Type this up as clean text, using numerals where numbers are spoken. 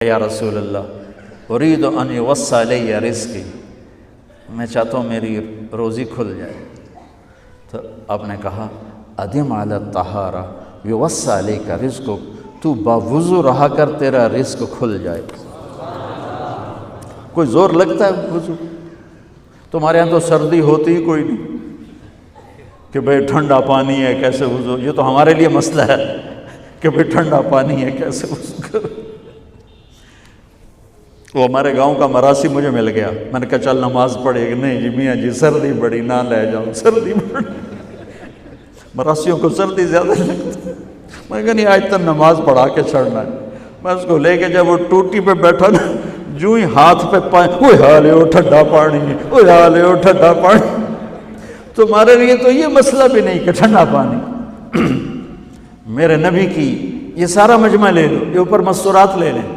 یا رسول اللہ ارید ان یوسع علی رزقی، میں چاہتا ہوں میری روزی کھل جائے۔ تو آپ نے کہا ادم علی الطہارہ یوسع علیک رزقک، تو باوضو رہا کر تیرا رزق کھل جائے۔ کوئی زور لگتا ہے وضو؟ تمہارے یہاں تو سردی ہوتی ہی کوئی نہیں کہ بھئی ٹھنڈا پانی ہے کیسے وضو، یہ تو ہمارے لیے مسئلہ ہے کہ بھئی ٹھنڈا پانی ہے کیسے وضو کرو۔ وہ ہمارے گاؤں کا مراسی مجھے مل گیا، میں نے کہا چل نماز پڑھے گی، نہیں جی میاں جی سردی بڑی نہ لے جاؤ، سردی بڑی، مراسیوں کو سردی زیادہ لگتی ہے۔ میں نے کہا نہیں آج تک نماز پڑھا کے چھڑنا ہے۔ میں اس کو لے کے جب وہ ٹوٹی پہ بیٹھا نا، جو ہی ہاتھ پہ پائیں وہ حالے ہو ٹھنڈا پانی ہے، وہ حالے ہو ٹھنڈا پانی۔ تمہارے لیے تو یہ مسئلہ بھی نہیں کہ ٹھنڈا پانی۔ میرے نبی کی یہ سارا مجمع لے لو، یہ اوپر مستورات لے لیں،